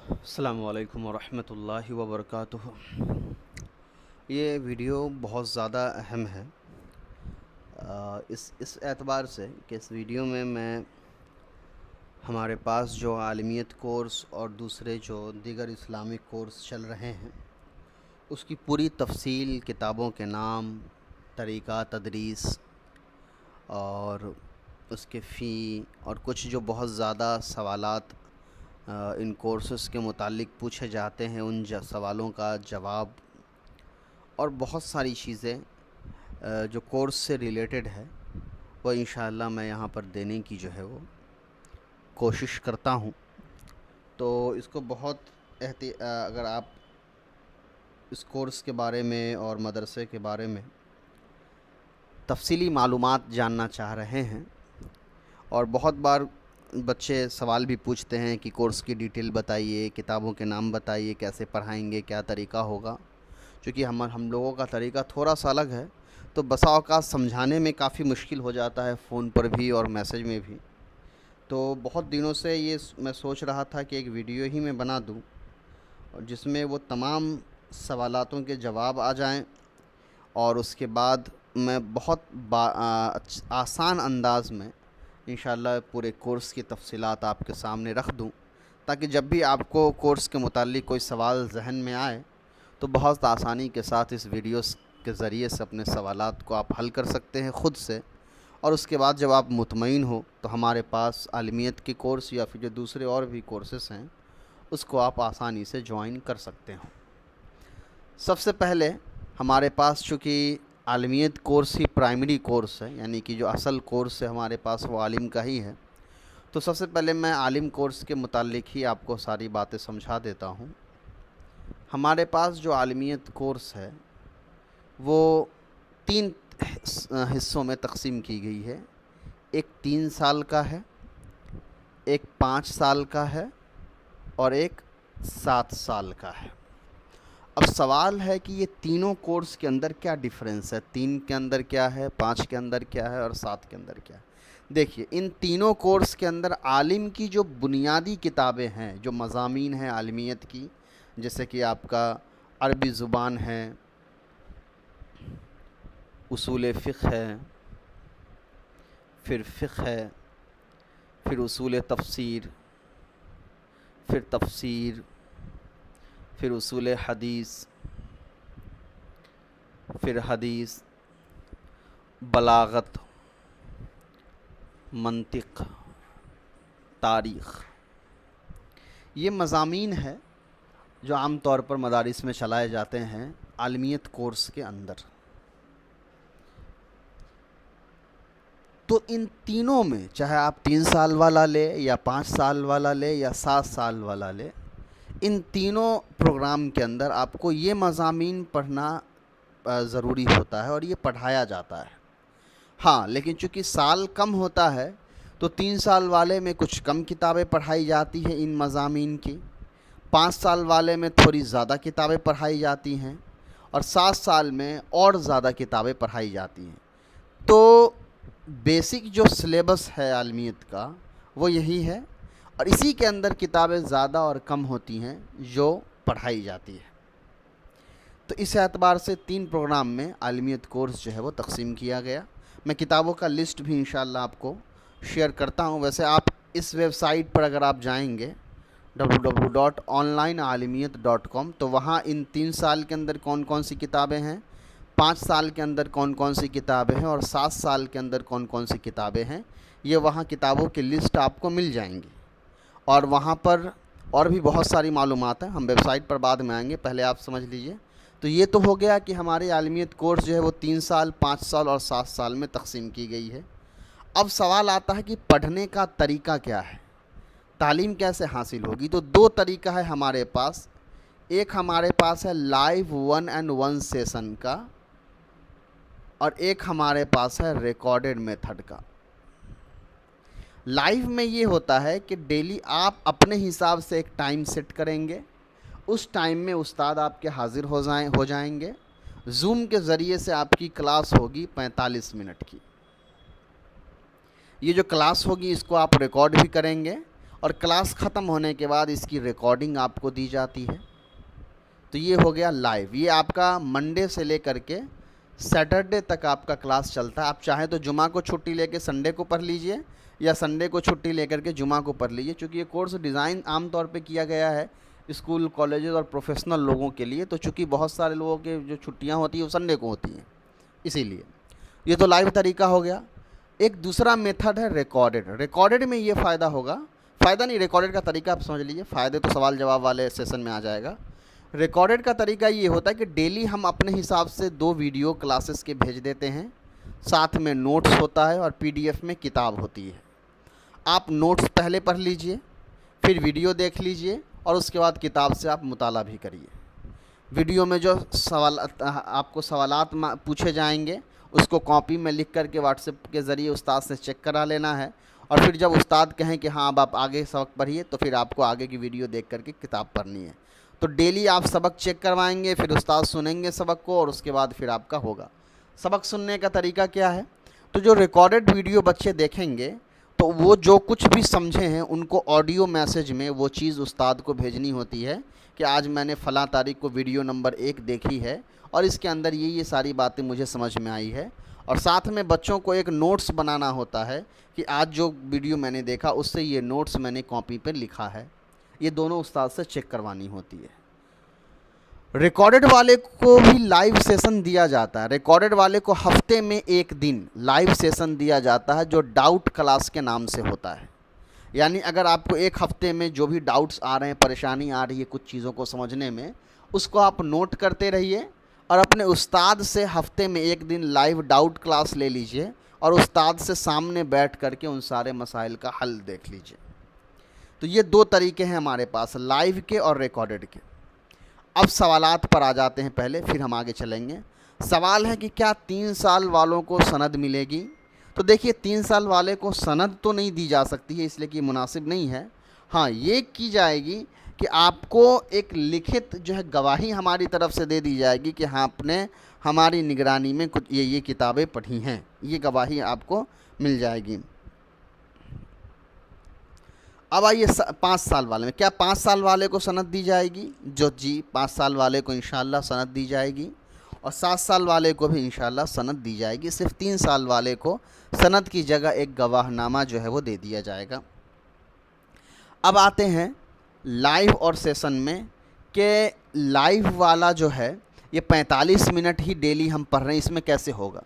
السلام علیکم ورحمۃ اللہ وبرکاتہ۔ یہ ویڈیو بہت زیادہ اہم ہے اس اعتبار سے کہ اس ویڈیو میں ہمارے پاس جو عالمیت کورس اور دوسرے جو دیگر اسلامک کورس چل رہے ہیں اس کی پوری تفصیل، کتابوں کے نام، طریقہ تدریس اور اس کے فی اور کچھ جو بہت زیادہ سوالات ان کورسز کے متعلق پوچھے جاتے ہیں، ان سوالوں کا جواب اور بہت ساری چیزیں جو کورس سے ریلیٹڈ ہے وہ انشاءاللہ میں یہاں پر دینے کی جو ہے وہ کوشش کرتا ہوں۔ تو اس کو بہت اگر آپ اس کورس کے بارے میں اور مدرسے کے بارے میں تفصیلی معلومات جاننا چاہ رہے ہیں، اور بہت بار بچے سوال بھی پوچھتے ہیں کہ کورس کی ڈیٹیل بتائیے، کتابوں کے نام بتائیے، کیسے پڑھائیں گے، کیا طریقہ ہوگا۔ چونکہ ہم لوگوں کا طریقہ تھوڑا سا الگ ہے تو بسا اوقات سمجھانے میں کافی مشکل ہو جاتا ہے، فون پر بھی اور میسج میں بھی۔ تو بہت دنوں سے یہ میں سوچ رہا تھا کہ ایک ویڈیو ہی میں بنا دوں جس میں وہ تمام سوالاتوں کے جواب آ جائیں، اور اس کے بعد میں بہت آسان انداز میں انشاءاللہ پورے کورس کی تفصیلات آپ کے سامنے رکھ دوں، تاکہ جب بھی آپ کو کورس کے متعلق کوئی سوال ذہن میں آئے تو بہت آسانی کے ساتھ اس ویڈیوز کے ذریعے سے اپنے سوالات کو آپ حل کر سکتے ہیں خود سے۔ اور اس کے بعد جب آپ مطمئن ہو تو ہمارے پاس عالمیت کے کورس یا پھر جو دوسرے اور بھی کورسز ہیں اس کو آپ آسانی سے جوائن کر سکتے ہوں۔ سب سے پہلے ہمارے پاس چونکہ عالمیت کورس ہی پرائمری کورس ہے، یعنی کہ جو اصل کورس ہے ہمارے پاس وہ عالم کا ہی ہے، تو سب سے پہلے میں عالم کورس کے متعلق ہی آپ کو ساری باتیں سمجھا دیتا ہوں۔ ہمارے پاس جو عالمیت کورس ہے وہ 3 حصوں میں تقسیم کی گئی ہے۔ ایک 3 سال کا ہے، ایک 5 سال کا ہے، اور ایک 7 سال کا ہے۔ اب سوال ہے کہ یہ تینوں کورس کے اندر کیا ڈیفرنس ہے، 3 کے اندر کیا ہے، 5 کے اندر کیا ہے اور 7 کے اندر کیا ہے۔ دیکھیے، ان تینوں کورس کے اندر عالم کی جو بنیادی کتابیں ہیں، جو مضامین ہیں عالمیت کی، جیسے کہ آپ کا عربی زبان ہے، اصول فقہ ہے، پھر فقہ ہے، پھر اصول تفسیر، پھر تفسیر، پھر اصول حدیث، پھر حدیث، بلاغت، منطق، تاریخ، یہ مضامین ہے جو عام طور پر مدارس میں چلائے جاتے ہیں عالمیت کورس کے اندر۔ تو ان تینوں میں چاہے آپ 3 سال والا لے یا 5 سال والا لے یا 7 سال والا لے، ان تینوں پروگرام کے اندر آپ کو یہ مضامین پڑھنا ضروری ہوتا ہے اور یہ پڑھایا جاتا ہے۔ ہاں، لیکن چونکہ سال کم ہوتا ہے تو 3 سال والے میں کچھ کم کتابیں پڑھائی جاتی ہیں ان مضامین کی، 5 سال والے میں تھوڑی زیادہ کتابیں پڑھائی جاتی ہیں، اور 7 سال میں اور زیادہ کتابیں پڑھائی جاتی ہیں۔ تو بیسک جو سلیبس ہے عالمیت کا وہ یہی ہے، اور اسی کے اندر کتابیں زیادہ اور کم ہوتی ہیں جو پڑھائی جاتی ہے۔ تو اس اعتبار سے 3 پروگرام میں عالمیت کورس جو ہے وہ تقسیم کیا گیا۔ میں کتابوں کا لسٹ بھی انشاءاللہ آپ کو شیئر کرتا ہوں۔ ویسے آپ اس ویب سائٹ پر اگر آپ جائیں گے www.onlinealimiyyat.com تو وہاں ان 3 سال کے اندر کون کون سی کتابیں ہیں، 5 سال کے اندر کون کون سی کتابیں ہیں، اور 7 سال کے اندر کون کون سی کتابیں ہیں، یہ وہاں کتابوں کی لسٹ آپ کو مل جائیں گی۔ اور وہاں پر اور بھی بہت ساری معلومات ہیں، ہم ویب سائٹ پر بعد میں آئیں گے، پہلے آپ سمجھ لیجئے۔ تو یہ تو ہو گیا کہ ہماری عالمیت کورس جو ہے وہ 3 سال، 5 سال اور 7 سال میں تقسیم کی گئی ہے۔ اب سوال آتا ہے کہ پڑھنے کا طریقہ کیا ہے، تعلیم کیسے حاصل ہوگی؟ تو 2 طریقہ ہے ہمارے پاس۔ ایک ہمارے پاس ہے لائیو 1-on-1 سیشن کا، اور ایک ہمارے پاس ہے ریکارڈڈ میتھڈ کا۔ لائیو میں یہ ہوتا ہے کہ ڈیلی آپ اپنے حساب سے ایک ٹائم سیٹ کریں گے، اس ٹائم میں استاد آپ کے حاضر ہو جائیں گے، زوم کے ذریعے سے آپ کی کلاس ہوگی 45 منٹ کی۔ یہ جو کلاس ہوگی اس کو آپ ریکارڈ بھی کریں گے، اور کلاس ختم ہونے کے بعد اس کی ریکارڈنگ آپ کو دی جاتی ہے۔ تو یہ ہو گیا لائیو۔ یہ آپ کا منڈے سے لے کر کے سیٹرڈے تک آپ کا کلاس چلتا ہے۔ آپ چاہیں تو جمعہ کو چھٹی لے کے سنڈے کو پڑھ لیجئے، یا سنڈے کو چھٹی لے کر کے جمعہ کو پڑھ لیجئے، چونکہ یہ کورس ڈیزائن عام طور پہ کیا گیا ہے اسکول، کالجز اور پروفیشنل لوگوں کے لیے، تو چونکہ بہت سارے لوگوں کے جو چھٹیاں ہوتی ہیں وہ سنڈے کو ہوتی ہیں، اسی لیے یہ تو لائیو طریقہ ہو گیا۔ ایک دوسرا میتھڈ ہے ریکارڈڈ۔ ریکارڈڈ میں یہ فائدہ ہوگا، فائدہ نہیں، ریکارڈڈ کا طریقہ آپ سمجھ لیجئے، فائدے تو سوال جواب والے سیشن میں آ جائے گا۔ ریکارڈڈ کا طریقہ یہ ہوتا ہے کہ ڈیلی ہم اپنے حساب سے 2 ویڈیو کلاسز کے بھیج دیتے ہیں، ساتھ میں نوٹس ہوتا ہے اور PDF میں کتاب ہوتی ہے۔ آپ نوٹس پہلے پڑھ لیجئے، پھر ویڈیو دیکھ لیجئے، اور اس کے بعد کتاب سے آپ مطالعہ بھی کریے۔ ویڈیو میں جو آپ کو سوالات پوچھے جائیں گے اس کو کاپی میں لکھ کر کے واٹس ایپ کے ذریعے استاد سے چیک کرا لینا ہے، اور پھر جب استاد کہیں کہ ہاں اب آپ آگے سبق پڑھیے تو پھر آپ کو آگے کی ویڈیو دیکھ کر کے کتاب پڑھنی ہے۔ تو ڈیلی آپ سبق چیک کروائیں گے، پھر استاد سنیں گے سبق کو، اور اس کے بعد پھر آپ کا ہوگا۔ سبق سننے کا طریقہ کیا ہے؟ تو جو ریکارڈڈ ویڈیو بچے دیکھیں گے تو وہ جو کچھ بھی سمجھے ہیں ان کو آڈیو میسج میں وہ چیز استاد کو بھیجنی ہوتی ہے کہ آج میں نے فلاں تاریخ کو ویڈیو نمبر 1 دیکھی ہے، اور اس کے اندر یہ ساری باتیں مجھے سمجھ میں آئی ہے، اور ساتھ میں بچوں کو ایک نوٹس بنانا ہوتا ہے کہ آج جو ویڈیو میں نے دیکھا اس سے یہ نوٹس میں نے کاپی پہ لکھا ہے۔ یہ دونوں استاد سے چیک کروانی ہوتی ہے۔ ریکارڈڈ والے کو بھی لائیو سیشن دیا جاتا ہے۔ ریکارڈڈ والے کو ہفتے میں 1 دن لائیو سیشن دیا جاتا ہے جو ڈاؤٹ کلاس کے نام سے ہوتا ہے۔ یعنی اگر آپ کو ایک ہفتے میں جو بھی ڈاؤٹس آ رہے ہیں، پریشانی آ رہی ہے کچھ چیزوں کو سمجھنے میں، اس کو آپ نوٹ کرتے رہیے، اور اپنے استاد سے ہفتے میں 1 دن لائیو ڈاؤٹ کلاس لے لیجئے، اور استاد سے سامنے بیٹھ کر کے ان سارے مسائل کا حل دیکھ لیجئے۔ تو یہ 2 طریقے ہیں ہمارے پاس، لائیو کے اور ریکارڈڈ کے۔ اب سوالات پر آ جاتے ہیں پہلے، پھر ہم آگے چلیں گے۔ سوال ہے کہ کیا 3 سال والوں کو سند ملے گی؟ تو دیکھیے 3 سال والے کو سند تو نہیں دی جا سکتی ہے، اس لیے کہ مناسب نہیں ہے۔ ہاں یہ کی جائے گی کہ آپ کو ایک لکھت جو ہے گواہی ہماری طرف سے دے دی جائے گی کہ ہاں آپ نے ہماری نگرانی میں کچھ یہ کتابیں پڑھی ہیں، یہ گواہی آپ کو مل جائے گی۔ اب آئیے 5 سال والے میں، کیا 5 سال والے کو سند دی جائے گی؟ جی 5 سال والے کو انشاءاللہ سند دی جائے گی، اور 7 سال والے کو بھی انشاءاللہ سند دی جائے گی۔ صرف 3 سال والے کو سند کی جگہ ایک گواہ نامہ جو ہے وہ دے دیا جائے گا۔ اب آتے ہیں لائیو اور سیشن میں، کہ لائیو والا جو ہے یہ 45 منٹ ہی ڈیلی ہم پڑھ رہے ہیں، اس میں کیسے ہوگا؟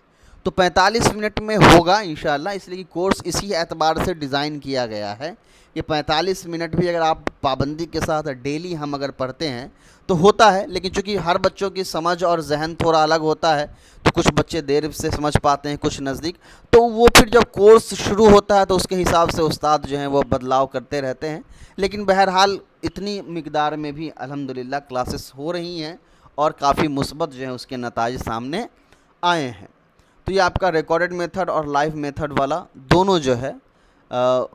تو 45 منٹ میں ہوگا انشاءاللہ، اس لیے کہ کورس اسی اعتبار سے ڈیزائن کیا گیا ہے کہ 45 منٹ بھی اگر آپ پابندی کے ساتھ ڈیلی ہم اگر پڑھتے ہیں تو ہوتا ہے، لیکن چونکہ ہر بچوں کی سمجھ اور ذہن تھوڑا الگ ہوتا ہے، تو کچھ بچے دیر سے سمجھ پاتے ہیں، کچھ نزدیک، تو وہ پھر جب کورس شروع ہوتا ہے تو اس کے حساب سے استاد جو ہیں وہ بدلاؤ کرتے رہتے ہیں، لیکن بہرحال اتنی مقدار میں بھی الحمدللہ کلاسز ہو رہی ہیں، اور کافی مثبت جو ہیں اس کے نتائج سامنے آئے ہیں۔ تو یہ آپ کا ریکارڈڈ میتھڈ اور لائیو میتھڈ والا دونوں جو ہے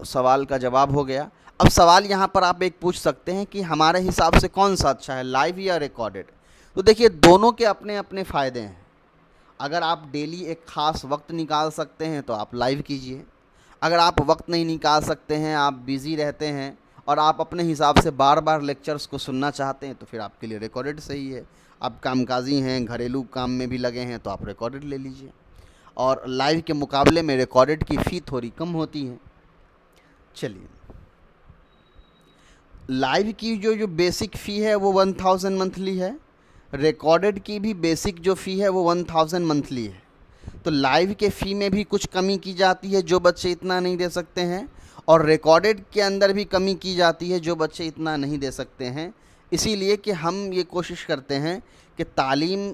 سوال کا جواب ہو گیا۔ اب سوال یہاں پر آپ ایک پوچھ سکتے ہیں کہ ہمارے حساب سے کون سا اچھا ہے، لائیو یا ریکارڈڈ؟ تو دیکھیے دونوں کے اپنے اپنے فائدے ہیں۔ اگر آپ ڈیلی ایک خاص وقت نکال سکتے ہیں تو آپ لائیو کیجئے، اگر آپ وقت نہیں نکال سکتے ہیں، آپ بیزی رہتے ہیں اور آپ اپنے حساب سے بار بار لیکچرز کو سننا چاہتے ہیں تو پھر آپ کے لیے ریکارڈڈ صحیح ہے۔ آپ کام کاجی ہیں، گھریلو کام میں بھی لگے ہیں تو آپ ریکارڈڈ لے لیجئے، اور لائیو کے مقابلے میں ریکارڈڈ کی فی تھوڑی کم ہوتی ہے۔ چلیے لائیو کی جو بیسک فی ہے وہ 1000 منتھلی ہے، ریکارڈڈ کی بھی بیسک جو فی ہے وہ 1000 منتھلی ہے۔ تو لائیو کے فی میں بھی کچھ کمی کی جاتی ہے جو بچے اتنا نہیں دے سکتے ہیں، اور ریکارڈڈ کے اندر بھی کمی کی جاتی ہے جو بچے اتنا نہیں دے سکتے ہیں، اسی لیے کہ ہم یہ کوشش کرتے ہیں کہ تعلیم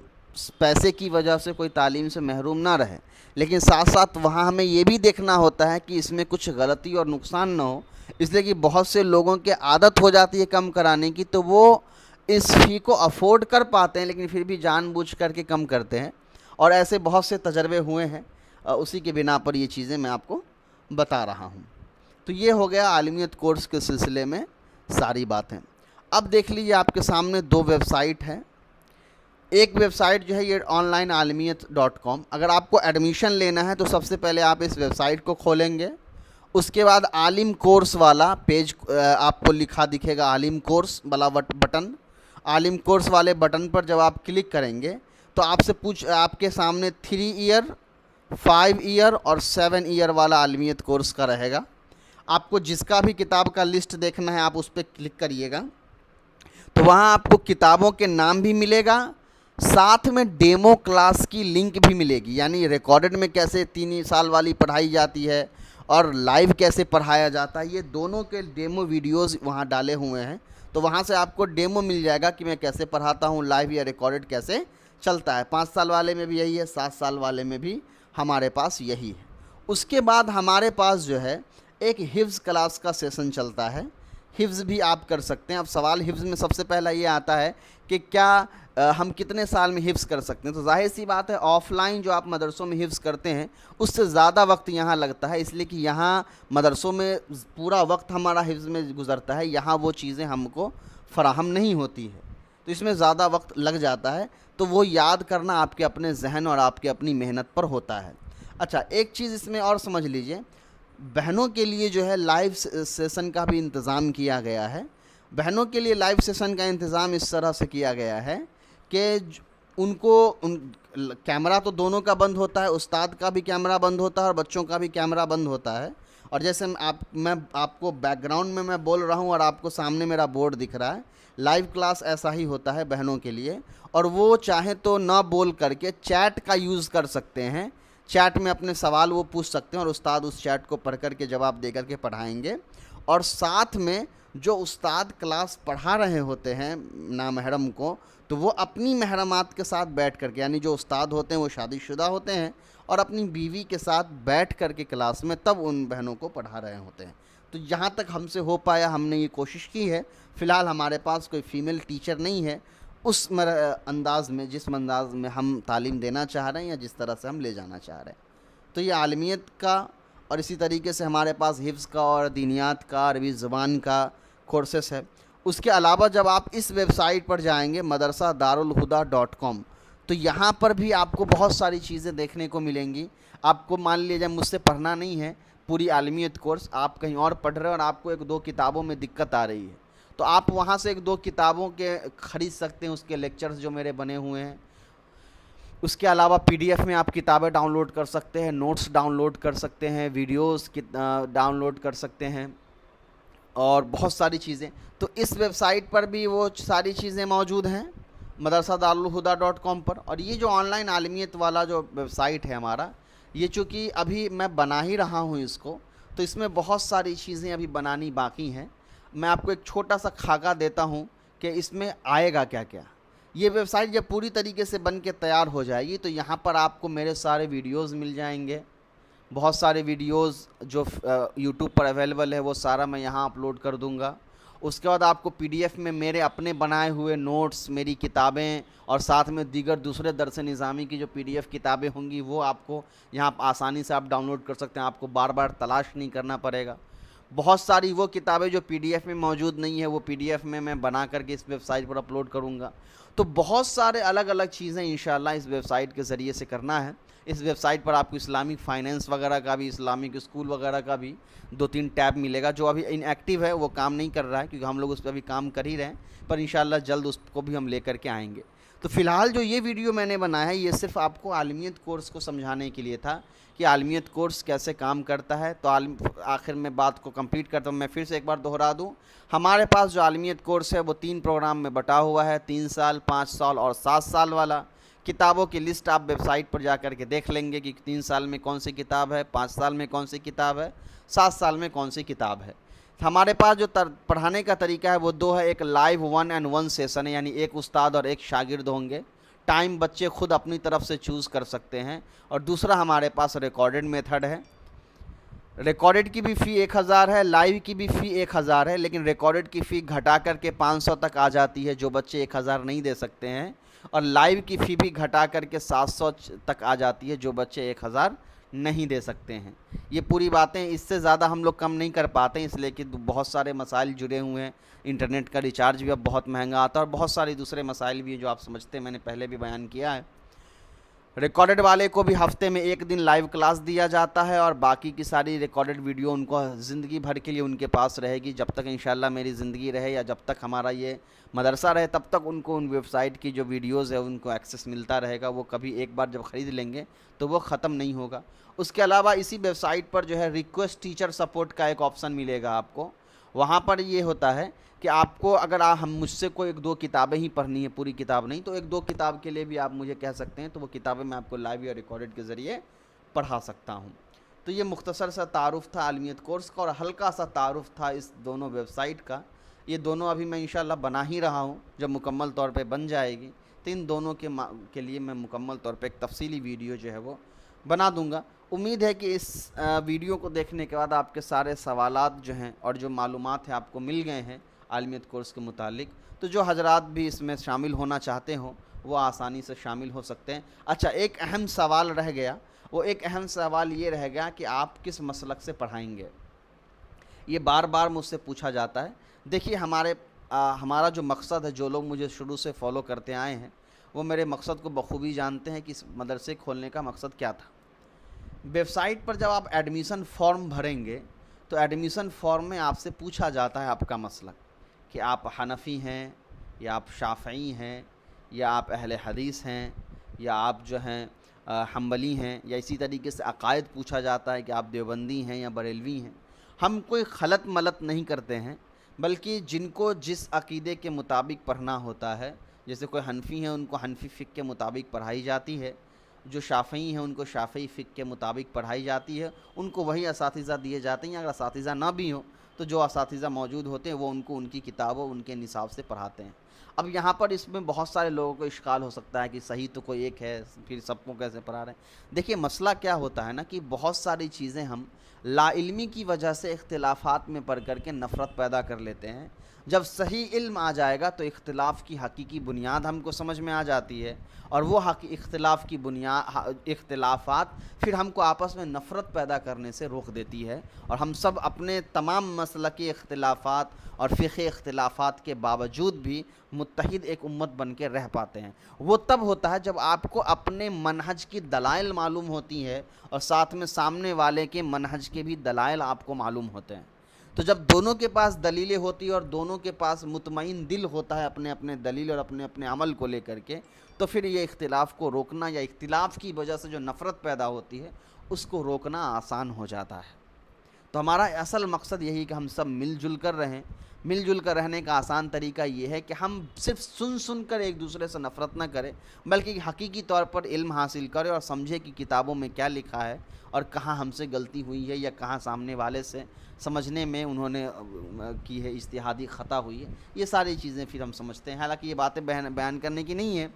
پیسے کی وجہ سے کوئی تعلیم سے محروم نہ رہے، لیکن ساتھ ساتھ وہاں ہمیں یہ بھی دیکھنا ہوتا ہے کہ اس میں کچھ غلطی اور نقصان نہ ہو، اس لیے کہ بہت سے لوگوں کے عادت ہو جاتی ہے کم کرانے کی، تو وہ اس فی کو افورڈ کر پاتے ہیں لیکن پھر بھی جان بوجھ کر کے کم کرتے ہیں، اور ایسے بہت سے تجربے ہوئے ہیں، اسی کے بنا پر یہ چیزیں میں آپ کو بتا رہا ہوں۔ تو یہ ہو گیا عالمیت کورس کے سلسلے میں ساری باتیں۔ اب دیکھ لیجیے آپ کے سامنے 2 ویب سائٹ ہیں۔ ایک ویب سائٹ جو ہے یہ onlinealmiyat.com، اگر آپ کو ایڈمیشن لینا ہے تو سب سے پہلے آپ اس ویب سائٹ کو کھولیں گے، اس کے بعد عالم کورس والا پیج آپ کو لکھا دکھے گا، عالم کورس والا بٹن. عالم کورس والے بٹن پر جب آپ کلک کریں گے تو آپ سے آپ کے سامنے 3 ایئر 5 ایئر اور 7 ایئر والا عالمیت کورس کا رہے گا. آپ کو جس کا بھی کتاب کا لسٹ دیکھنا ہے آپ اس پہ کلک کریے گا تو وہاں آپ کو کتابوں کے نام بھی ملے گا، ساتھ میں ڈیمو کلاس کی لنک بھی ملے گی. یعنی ریکارڈڈ میں کیسے 3 سال والی پڑھائی جاتی ہے اور لائیو کیسے پڑھایا جاتا ہے، یہ دونوں کے ڈیمو ویڈیوز وہاں ڈالے ہوئے ہیں. تو وہاں سے آپ کو ڈیمو مل جائے گا کہ میں کیسے پڑھاتا ہوں، لائیو یا ریکارڈڈ کیسے چلتا ہے. 5 سال والے میں بھی یہی ہے، 7 سال والے میں بھی ہمارے پاس یہی ہے. اس کے بعد ہمارے پاس جو ہے ایک حفظ کلاس کا سیشن چلتا ہے. حفظ بھی آپ کر سکتے ہیں. اب سوال حفظ میں سب سے پہلا یہ آتا ہے کہ کیا ہم کتنے سال میں حفظ کر سکتے ہیں. تو ظاہر سی بات ہے آف لائن جو آپ مدرسوں میں حفظ کرتے ہیں اس سے زیادہ وقت یہاں لگتا ہے، اس لیے کہ یہاں مدرسوں میں پورا وقت ہمارا حفظ میں گزرتا ہے، یہاں وہ چیزیں ہم کو فراہم نہیں ہوتی ہے تو اس میں زیادہ وقت لگ جاتا ہے. تو وہ یاد کرنا آپ کے اپنے ذہن اور آپ کے اپنی محنت پر ہوتا ہے. اچھا ایک چیز اس میں اور سمجھ لیجئے، بہنوں کے لیے جو ہے لائیو سیشن کا بھی انتظام کیا گیا ہے. بہنوں کے لیے لائیو سیشن کا انتظام اس طرح سے کیا گیا ہے کہ ان کو کیمرہ تو دونوں کا بند ہوتا ہے، استاد کا بھی کیمرہ بند ہوتا ہے اور بچوں کا بھی کیمرہ بند ہوتا ہے. اور جیسے میں آپ کو بیک گراؤنڈ میں بول رہا ہوں اور آپ کو سامنے میرا بورڈ دکھ رہا ہے، لائیو کلاس ایسا ہی ہوتا ہے بہنوں کے لیے. اور وہ چاہیں تو نہ بول کر کے چیٹ کا یوز کر سکتے ہیں، چیٹ میں اپنے سوال وہ پوچھ سکتے ہیں اور استاد اس چیٹ کو پڑھ کر کے جواب دے کر کے پڑھائیں گے. اور ساتھ میں جو استاد کلاس پڑھا رہے ہوتے ہیں نامحرم کو، تو وہ اپنی محرمات کے ساتھ بیٹھ کر کے، یعنی جو استاد ہوتے ہیں وہ شادی شدہ ہوتے ہیں اور اپنی بیوی کے ساتھ بیٹھ کر کے کلاس میں تب ان بہنوں کو پڑھا رہے ہوتے ہیں. تو جہاں تک ہم سے ہو پایا ہم نے یہ کوشش کی ہے. فی الحال ہمارے پاس کوئی فیمیل ٹیچر نہیں ہے اس انداز میں جس انداز میں ہم تعلیم دینا چاہ رہے ہیں یا جس طرح سے ہم لے جانا چاہ رہے ہیں. تو یہ عالمیت کا اور اسی طریقے سے ہمارے پاس حفظ کا اور دینیات کا، عربی زبان کا کورسز ہے. اس کے علاوہ جب آپ اس ویب سائٹ پر جائیں گے madrasadارالہدیٰ.com تو یہاں پر بھی آپ کو بہت ساری چیزیں دیکھنے کو ملیں گی. آپ کو مان لیجیے مجھ سے پڑھنا نہیں ہے پوری عالمیت کورس، آپ کہیں اور پڑھ رہے ہیں اور آپ کو 1-2 کتابوں میں دقت آ رہی ہے تو آپ وہاں سے 1-2 کتابوں کے خرید سکتے ہیں، اس کے لیکچرز جو میرے بنے ہوئے ہیں. اس کے علاوہ PDF میں آپ کتابیں ڈاؤن لوڈ کر سکتے ہیں، نوٹس ڈاؤن لوڈ کر سکتے ہیں، ویڈیوز ڈاؤن لوڈ کر سکتے ہیں اور بہت ساری چیزیں. تو اس ویب سائٹ پر بھی وہ ساری چیزیں موجود ہیں madrasadارالہدیٰ.com پر. اور یہ جو آن لائن عالمیت والا جو ویب سائٹ ہے ہمارا، یہ چونکہ ابھی میں بنا ہی رہا ہوں اس کو، تو اس میں بہت ساری چیزیں ابھی بنانی باقی ہیں. میں آپ کو ایک چھوٹا سا خاکہ دیتا ہوں کہ اس میں آئے گا کیا کیا. یہ ویب سائٹ جب پوری طریقے سے بن کے تیار ہو جائے گی تو یہاں پر آپ کو میرے سارے ویڈیوز مل جائیں گے. بہت سارے ویڈیوز جو یوٹیوب پر اویلیبل ہے وہ سارا میں یہاں اپلوڈ کر دوں گا. اس کے بعد آپ کو PDF میں میرے اپنے بنائے ہوئے نوٹس، میری کتابیں اور ساتھ میں دیگر دوسرے درس نظامی کی جو PDF کتابیں ہوں گی وہ آپ کو یہاں آسانی سے آپ ڈاؤن لوڈ کر سکتے ہیں. آپ کو بار بار تلاش نہیں کرنا پڑے گا. بہت ساری وہ کتابیں جو PDF میں موجود نہیں ہے وہ PDF میں بنا کر کے اس ویب سائٹ پر اپلوڈ کروں گا. تو بہت سارے الگ الگ چیزیں انشاءاللہ اس ویب سائٹ کے ذریعے سے کرنا ہے. اس ویب سائٹ پر آپ کو اسلامک فائنینس وغیرہ کا بھی، اسلامک اسکول وغیرہ کا بھی 2-3 ٹیب ملے گا. جو ابھی ان ایکٹیو ہے وہ کام نہیں کر رہا ہے کیونکہ ہم لوگ اس پہ ابھی کام کر ہی رہے ہیں، پر انشاءاللہ جلد اس کو بھی ہم لے کر کے آئیں گے. تو فی الحال جو یہ ویڈیو میں نے بنایا ہے یہ صرف آپ کو عالمیت کورس کو سمجھانے کے لیے تھا کہ عالمیت کورس کیسے کام کرتا ہے. تو آخر میں بات کو کمپلیٹ کرتا ہوں. میں پھر سے ایک بار دہرا دوں، ہمارے پاس جو عالمیت کورس ہے وہ 3 پروگرام میں بٹا ہوا ہے، 3 سال، 5 سال اور 7 سال والا. کتابوں کی لسٹ آپ ویب سائٹ پر جا کر کے دیکھ لیں گے کہ 3 سال میں کون سی کتاب ہے، 5 سال میں کون سی کتاب ہے، 7 سال میں کون سی کتاب ہے. ہمارے پاس جو پڑھانے کا طریقہ ہے وہ 2 ہے. ایک لائیو 1-on-1 سیشن ہے، یعنی ایک استاد اور ایک شاگرد ہوں گے. ٹائم بچے خود اپنی طرف سے چوز کر سکتے ہیں. اور دوسرا ہمارے پاس ریکارڈڈ میتھڈ ہے. ریکارڈڈ کی بھی فی 1000 ہے، لائیو کی بھی فی 1000 ہے، لیکن ریکارڈڈ کی فی گھٹا کر کے 500 تک آ جاتی ہے جو بچے 1000 نہیں دے سکتے ہیں. اور لائیو کی فی بھی گھٹا کر کے 700 تک آ جاتی ہے جو بچے 1000 نہیں دے سکتے ہیں. یہ پوری باتیں اس سے زیادہ ہم لوگ کم نہیں کر پاتے ہیں، اس لیے کہ بہت سارے مسائل جڑے ہوئے ہیں. انٹرنیٹ کا ریچارج بھی اب بہت مہنگا آتا ہے اور بہت سارے دوسرے مسائل بھی ہیں جو آپ سمجھتے ہیں، میں نے پہلے بھی بیان کیا ہے. ریکارڈڈ والے کو بھی ہفتے میں ایک دن لائیو کلاس دیا جاتا ہے، اور باقی کی ساری ریکارڈڈ ویڈیو ان کو زندگی بھر کے لیے ان کے پاس رہے گی، جب تک انشاءاللہ میری زندگی رہے یا جب تک ہمارا یہ مدرسہ رہے، تب تک ان کو ان ویب سائٹ کی جو ویڈیوز ہے ان کو ایکسیس ملتا رہے گا۔ وہ کبھی ایک بار جب خرید لیں گے تو وہ ختم نہیں ہوگا۔ اس کے علاوہ اسی ویب سائٹ پر جو ہے ریکویسٹ ٹیچر سپورٹ کا ایک آپشن ملے گا آپ کو۔ وہاں پر یہ ہوتا ہے کہ آپ کو اگر ہم مجھ سے کوئی ایک دو کتابیں ہی پڑھنی ہے، پوری کتاب نہیں، تو ایک دو کتاب کے لیے بھی آپ مجھے کہہ سکتے ہیں، تو وہ کتابیں میں آپ کو لائیو یا ریکارڈڈ کے ذریعے پڑھا سکتا ہوں۔ تو یہ مختصر سا تعارف تھا عالمیت کورس کا، اور ہلکا سا تعارف تھا اس دونوں ویب سائٹ کا۔ یہ دونوں ابھی میں انشاءاللہ بنا ہی رہا ہوں، جب مکمل طور پہ بن جائے گی تو ان دونوں کے لیے میں مکمل طور پہ ایک تفصیلی ویڈیو جو ہے وہ بنا دوں گا۔ امید ہے کہ اس ویڈیو کو دیکھنے کے بعد آپ کے سارے سوالات جو ہیں اور جو معلومات ہیں آپ کو مل گئے ہیں عالمیت کورس کے متعلق، تو جو حضرات بھی اس میں شامل ہونا چاہتے ہوں وہ آسانی سے شامل ہو سکتے ہیں۔ اچھا، ایک اہم سوال رہ گیا، وہ ایک اہم سوال یہ رہ گیا کہ آپ کس مسلک سے پڑھائیں گے؟ یہ بار بار مجھ سے پوچھا جاتا ہے۔ دیکھیے ہمارا جو مقصد ہے، جو لوگ مجھے شروع سے فالو کرتے آئے ہیں وہ میرے مقصد کو بخوبی جانتے ہیں کہ اس مدرسے کھولنے کا مقصد کیا تھا۔ ویب سائٹ پر جب آپ ایڈمیشن فارم بھریں گے تو ایڈمیشن فارم میں آپ سے پوچھا جاتا ہے آپ کا مسلک، کہ آپ حنفی ہیں یا آپ شافعی ہیں یا آپ اہل حدیث ہیں یا آپ جو ہیں حنبلی ہیں، یا اسی طریقے سے عقائد پوچھا جاتا ہے کہ آپ دیوبندی ہیں یا بریلوی ہیں۔ ہم کوئی خلط ملط نہیں کرتے ہیں، بلکہ جن کو جس عقیدے کے مطابق پڑھنا ہوتا ہے، جیسے کوئی حنفی ہیں ان کو حنفی فقہ کے مطابق پڑھائی جاتی ہے، جو شافعی ہیں ان کو شافعی فقہ کے مطابق پڑھائی جاتی ہے، ان کو وہی اساتذہ دیے جاتے ہیں۔ اگر اساتذہ نہ بھی ہوں تو جو اساتذہ موجود ہوتے ہیں وہ ان کو ان کی کتابوں ان کے نصاب سے پڑھاتے ہیں۔ اب یہاں پر اس میں بہت سارے لوگوں کو اشکال ہو سکتا ہے کہ صحیح تو کوئی ایک ہے، پھر سب کو کیسے پڑھا رہے ہیں؟ دیکھیے مسئلہ کیا ہوتا ہے نا کہ بہت ساری چیزیں ہم لا علمی کی وجہ سے اختلافات میں پڑھ کر کے نفرت پیدا کر لیتے ہیں۔ جب صحیح علم آ جائے گا تو اختلاف کی حقیقی بنیاد ہم کو سمجھ میں آ جاتی ہے، اور وہ اختلاف کی اختلافات پھر ہم کو آپس میں نفرت پیدا کرنے سے روک دیتی ہے، اور ہم سب اپنے تمام مسلکی اختلافات اور فقہی اختلافات کے باوجود بھی متحد ایک امت بن کے رہ پاتے ہیں۔ وہ تب ہوتا ہے جب آپ کو اپنے منہج کی دلائل معلوم ہوتی ہے اور ساتھ میں سامنے والے کے منہج کے بھی دلائل آپ کو معلوم ہوتے ہیں۔ تو جب دونوں کے پاس دلیلیں ہوتی ہیں اور دونوں کے پاس مطمئن دل ہوتا ہے اپنے اپنے دلیل اور اپنے اپنے عمل کو لے کر کے، تو پھر یہ اختلاف کو روکنا یا اختلاف کی وجہ سے جو نفرت پیدا ہوتی ہے اس کو روکنا آسان ہو جاتا ہے۔ تو ہمارا اصل مقصد یہی کہ ہم سب مل جل کر رہیں۔ مل جل کر رہنے کا آسان طریقہ یہ ہے کہ ہم صرف سن کر ایک دوسرے سے نفرت نہ کریں، بلکہ حقیقی طور پر علم حاصل کریں اور سمجھیں کہ کتابوں میں کیا لکھا ہے اور کہاں ہم سے غلطی ہوئی ہے یا کہاں سامنے والے سے سمجھنے میں انہوں نے کی ہے اجتہادی خطا ہوئی ہے۔ یہ ساری چیزیں پھر ہم سمجھتے ہیں۔ حالانکہ یہ باتیں بیان کرنے کی نہیں ہے،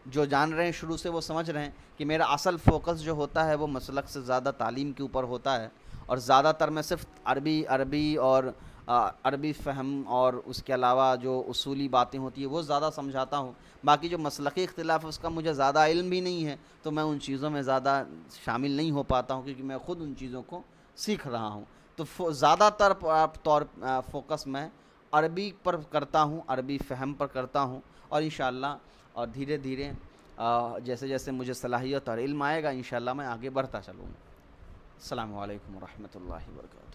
جو جان رہے ہیں شروع سے وہ سمجھ رہے ہیں کہ میرا اصل فوکس جو ہوتا ہے وہ مسلک سے زیادہ تعلیم کے اوپر ہوتا ہے، اور زیادہ تر میں صرف عربی اور عربی فہم اور اس کے علاوہ جو اصولی باتیں ہوتی ہیں وہ زیادہ سمجھاتا ہوں۔ باقی جو مسلکی اختلاف ہے اس کا مجھے زیادہ علم بھی نہیں ہے، تو میں ان چیزوں میں زیادہ شامل نہیں ہو پاتا ہوں، کیونکہ میں خود ان چیزوں کو سیکھ رہا ہوں۔ تو زیادہ تر فوکس میں عربی پر کرتا ہوں، عربی فہم پر کرتا ہوں، اور انشاءاللہ اور دھیرے دھیرے جیسے جیسے مجھے صلاحیت اور علم آئے گا انشاءاللہ میں آگے بڑھتا چلوں گا۔ السلام علیکم ورحمۃ اللہ وبرکاتہ۔